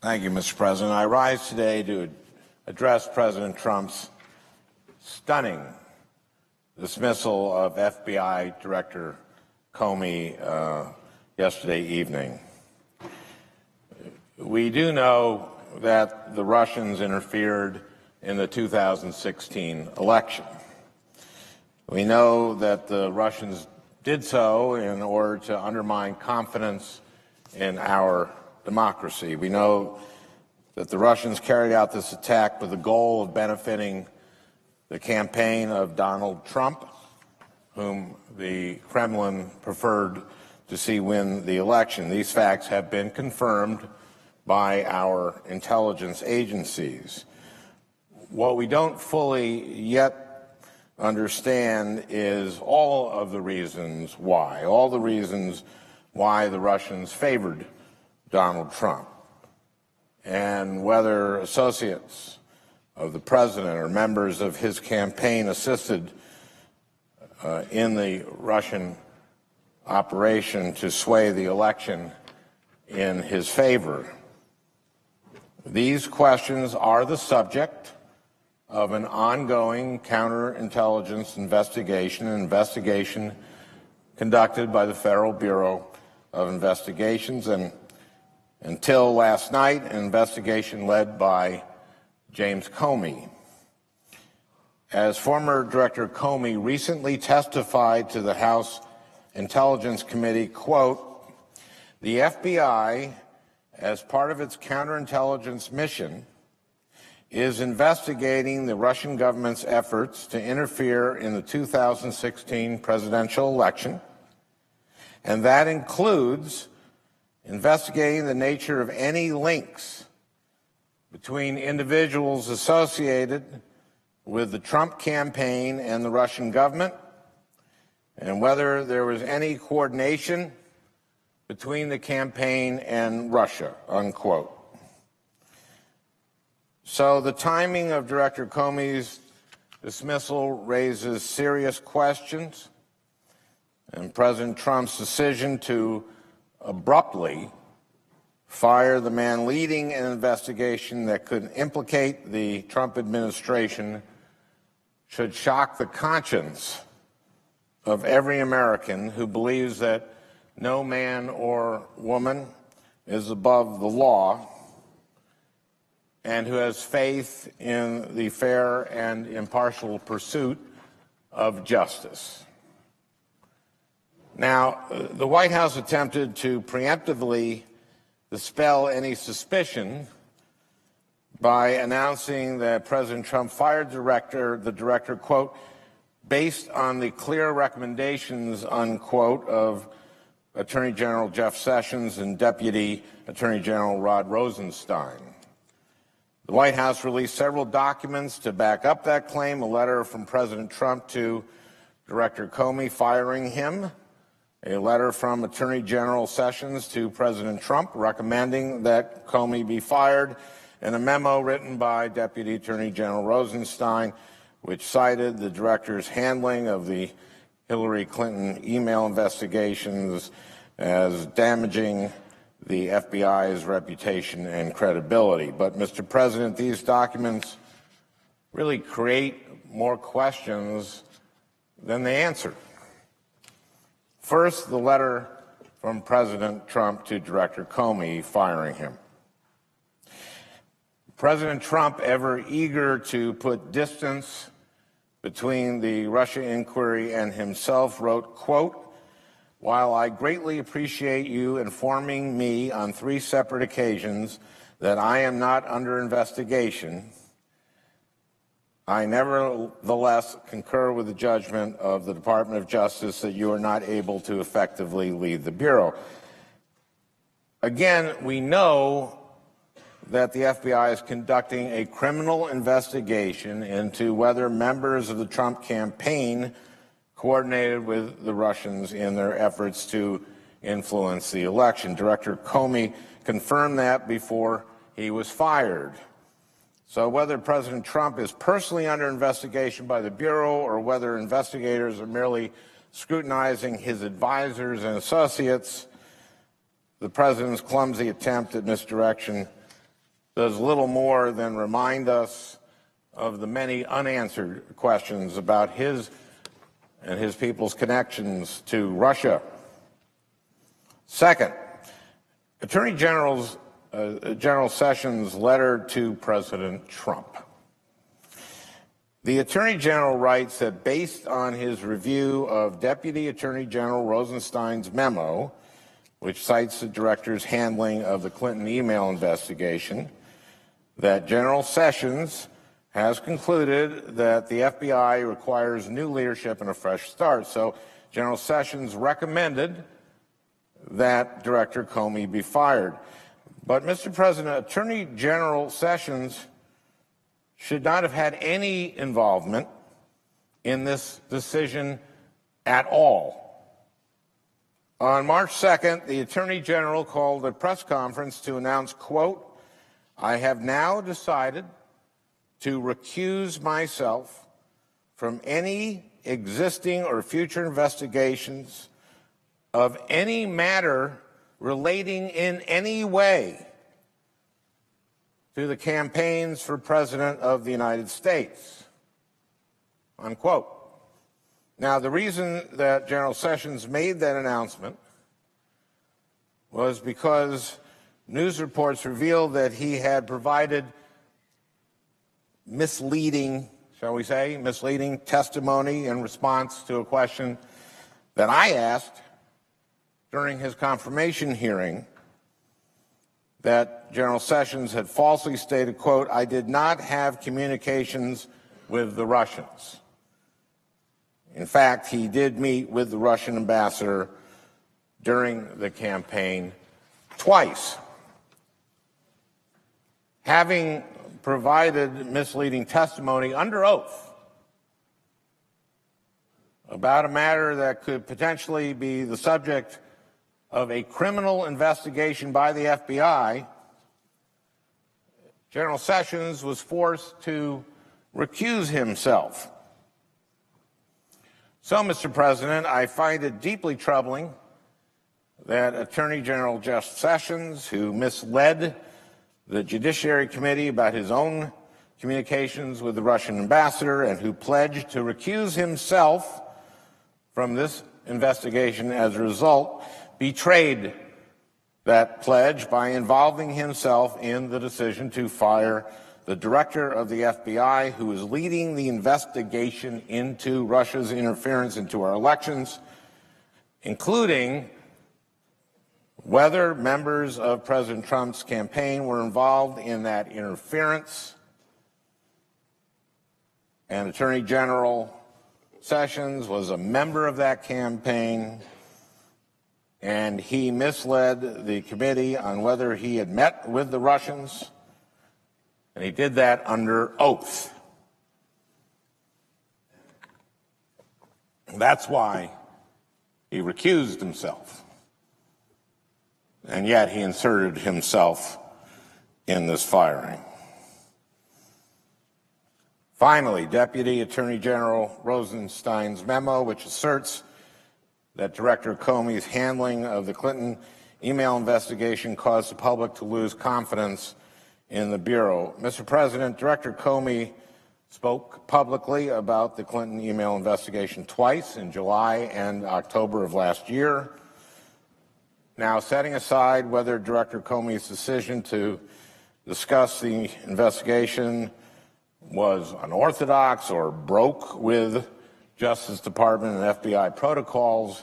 Thank you, Mr. President. I rise today to address President Trump's stunning dismissal of FBI Director Comey yesterday evening. We do know that the Russians interfered in the 2016 election. We know that the Russians did so in order to undermine confidence in our democracy. We know that the Russians carried out this attack with the goal of benefiting the campaign of Donald Trump, whom the Kremlin preferred to see win the election. These facts have been confirmed by our intelligence agencies. What we don't fully yet understand is all the reasons why the Russians favored Donald Trump, and whether associates of the president or members of his campaign assisted in the Russian operation to sway the election in his favor. These questions are the subject of an ongoing counterintelligence investigation conducted by the Federal Bureau of Investigations, and until last night, an investigation led by James Comey. As former Director Comey recently testified to the House Intelligence Committee, quote, "The FBI, as part of its counterintelligence mission, is investigating the Russian government's efforts to interfere in the 2016 presidential election, and that includes investigating the nature of any links between individuals associated with the Trump campaign and the Russian government, and whether there was any coordination between the campaign and Russia," unquote. So the timing of Director Comey's dismissal raises serious questions, and President Trump's decision to abruptly fire the man leading an investigation that could implicate the Trump administration should shock the conscience of every American who believes that no man or woman is above the law and who has faith in the fair and impartial pursuit of justice. Now, the White House attempted to preemptively dispel any suspicion by announcing that President Trump fired the director, quote, "based on the clear recommendations," unquote, of Attorney General Jeff Sessions and Deputy Attorney General Rod Rosenstein. The White House released several documents to back up that claim: a letter from President Trump to Director Comey firing him, a letter from Attorney General Sessions to President Trump recommending that Comey be fired, and a memo written by Deputy Attorney General Rosenstein, which cited the director's handling of the Hillary Clinton email investigations as damaging the FBI's reputation and credibility. But, Mr. President, these documents really create more questions than they answer. First, the letter from President Trump to Director Comey firing him. President Trump, ever eager to put distance between the Russia inquiry and himself, wrote, quote, "While I greatly appreciate you informing me on 3 separate occasions that I am not under investigation, I nevertheless concur with the judgment of the Department of Justice that you are not able to effectively lead the Bureau." Again, we know that the FBI is conducting a criminal investigation into whether members of the Trump campaign coordinated with the Russians in their efforts to influence the election. Director Comey confirmed that before he was fired. So whether President Trump is personally under investigation by the Bureau or whether investigators are merely scrutinizing his advisors and associates, the president's clumsy attempt at misdirection does little more than remind us of the many unanswered questions about his and his people's connections to Russia. Second, Attorney General Sessions' letter to President Trump. The Attorney General writes that based on his review of Deputy Attorney General Rosenstein's memo, which cites the director's handling of the Clinton email investigation, that General Sessions has concluded that the FBI requires new leadership and a fresh start. So General Sessions recommended that Director Comey be fired. But, Mr. President, Attorney General Sessions should not have had any involvement in this decision at all. On March 2nd, the Attorney General called a press conference to announce, quote, "I have now decided to recuse myself from any existing or future investigations of any matter relating in any way to the campaigns for President of the United States," unquote. Now, the reason that General Sessions made that announcement was because news reports revealed that he had provided misleading, shall we say, misleading testimony in response to a question that I asked during his confirmation hearing, that General Sessions had falsely stated, quote, "I did not have communications with the Russians." In fact, he did meet with the Russian ambassador during the campaign twice. Having provided misleading testimony under oath about a matter that could potentially be the subject of a criminal investigation by the FBI, General Sessions was forced to recuse himself. So, Mr. President, I find it deeply troubling that Attorney General Jeff Sessions, who misled the Judiciary Committee about his own communications with the Russian ambassador and who pledged to recuse himself from this investigation as a result, betrayed that pledge by involving himself in the decision to fire the director of the FBI, who is leading the investigation into Russia's interference into our elections, including whether members of President Trump's campaign were involved in that interference. And Attorney General Sessions was a member of that campaign, and he misled the committee on whether he had met with the Russians, and he did that under oath. That's why he recused himself. And yet he inserted himself in this firing. Finally, Deputy Attorney General Rosenstein's memo, which asserts that Director Comey's handling of the Clinton email investigation caused the public to lose confidence in the Bureau. Mr. President, Director Comey spoke publicly about the Clinton email investigation twice, in July and October of last year. Now, setting aside whether Director Comey's decision to discuss the investigation was unorthodox or broke with Justice Department and FBI protocols,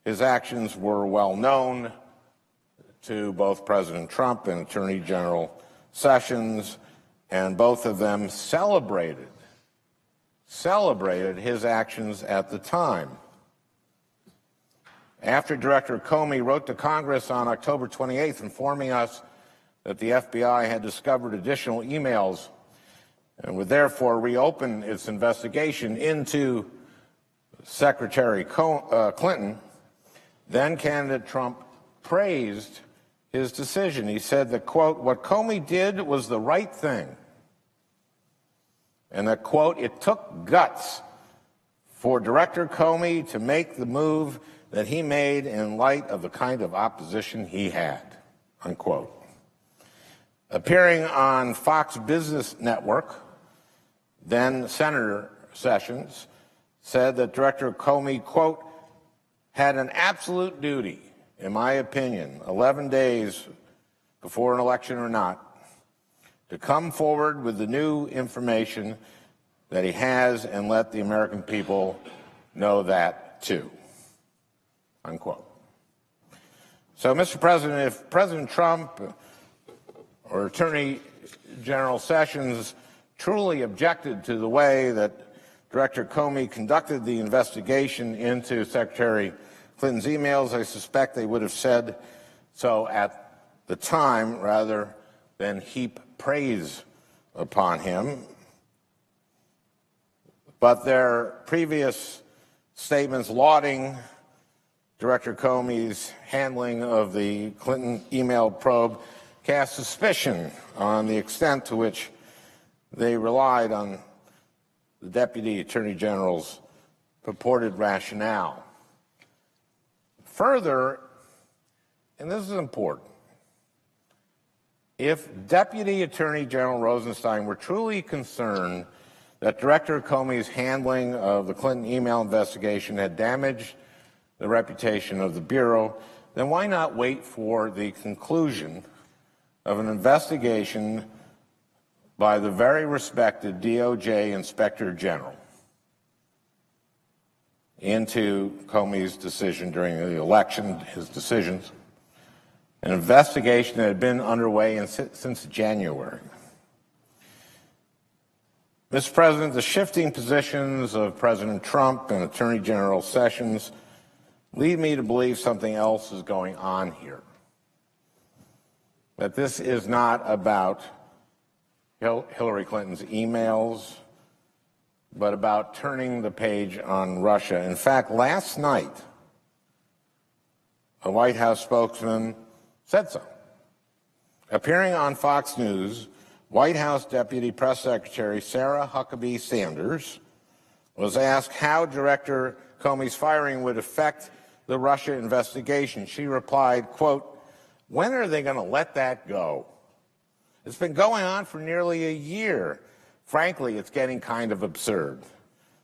his actions were well known to both President Trump and Attorney General Sessions, and both of them celebrated his actions at the time. After Director Comey wrote to Congress on October 28th informing us that the FBI had discovered additional emails and would therefore reopen its investigation into Secretary Clinton, then candidate Trump praised his decision. He said that, quote, "What Comey did was the right thing," and that, quote, "It took guts for Director Comey to make the move that he made in light of the kind of opposition he had," unquote. Appearing on Fox Business Network, then Senator Sessions said that Director Comey, quote, had an absolute duty, in my opinion, 11 days before an election or not, to come forward with the new information that he has and let the American people know that too, unquote. So, Mr. President, if President Trump or Attorney General Sessions truly objected to the way that Director Comey conducted the investigation into Secretary Clinton's emails, I suspect they would have said so at the time rather than heap praise upon him. But their previous statements lauding Director Comey's handling of the Clinton email probe cast suspicion on the extent to which they relied on the Deputy Attorney General's purported rationale. Further, and this is important, if Deputy Attorney General Rosenstein were truly concerned that Director Comey's handling of the Clinton email investigation had damaged the reputation of the Bureau, then why not wait for the conclusion of an investigation by the very respected DOJ Inspector General into Comey's decision during the election, his decisions, an investigation that had been underway since January. Mr. President, the shifting positions of President Trump and Attorney General Sessions lead me to believe something else is going on here. That this is not about Hillary Clinton's emails, but about turning the page on Russia. In fact, last night, a White House spokesman said so. Appearing on Fox News, White House Deputy Press Secretary Sarah Huckabee Sanders was asked how Director Comey's firing would affect the Russia investigation. She replied, quote, "When are they going to let that go? It's been going on for nearly a year. Frankly, it's getting kind of absurd.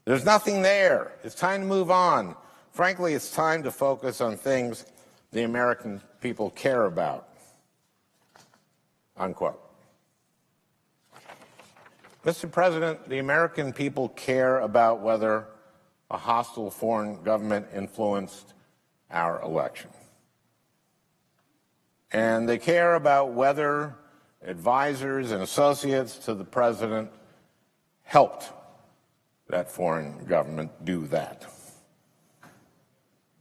There's nothing there. It's time to move on. Frankly, it's time to focus on things the American people care about," unquote. Mr. President, the American people care about whether a hostile foreign government influenced our election. And they care about whether advisors and associates to the president helped that foreign government do that.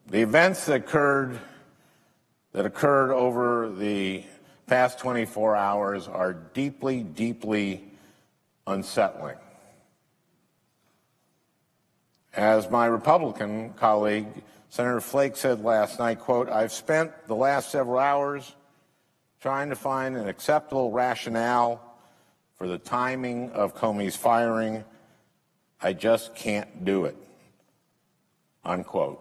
The events that occurred over the past 24 hours are deeply, deeply unsettling. As my Republican colleague, Senator Flake, said last night, quote, "I've spent the last several hours trying to find an acceptable rationale for the timing of Comey's firing. I just can't do it," unquote.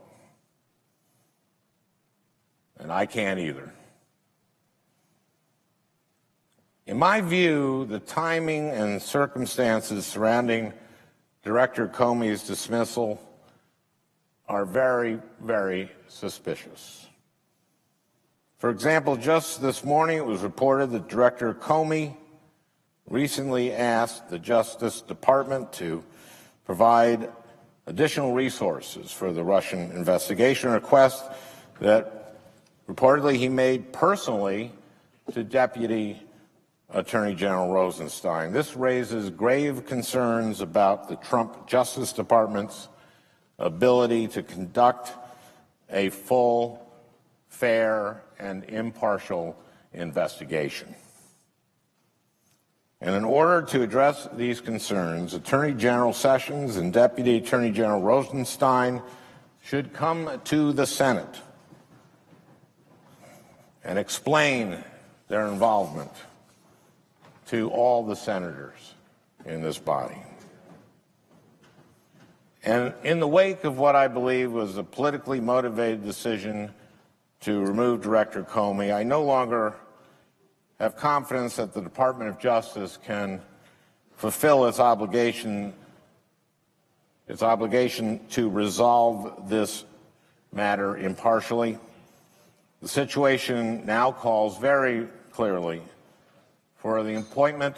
And I can't either. In my view, the timing and circumstances surrounding Director Comey's dismissal are very, very suspicious. For example, just this morning it was reported that Director Comey recently asked the Justice Department to provide additional resources for the Russian investigation, a request that reportedly he made personally to Deputy Attorney General Rosenstein. This raises grave concerns about the Trump Justice Department's ability to conduct a full, fair, and impartial investigation. And in order to address these concerns, Attorney General Sessions and Deputy Attorney General Rosenstein should come to the Senate and explain their involvement to all the senators in this body. And in the wake of what I believe was a politically motivated decision to remove Director Comey, I no longer have confidence that the Department of Justice can fulfill its obligation to resolve this matter impartially. The situation now calls very clearly for the appointment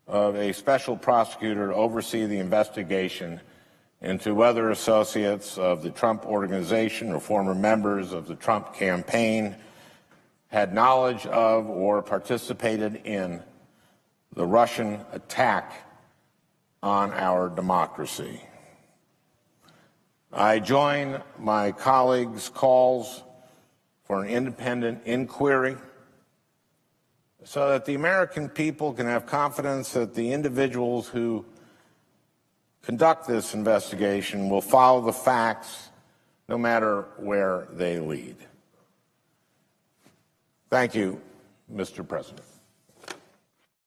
of a special prosecutor to oversee the investigation into whether associates of the Trump Organization or former members of the Trump campaign had knowledge of or participated in the Russian attack on our democracy. I join my colleagues' calls for an independent inquiry so that the American people can have confidence that the individuals who conduct this investigation will follow the facts no matter where they lead. Thank you, Mr. President.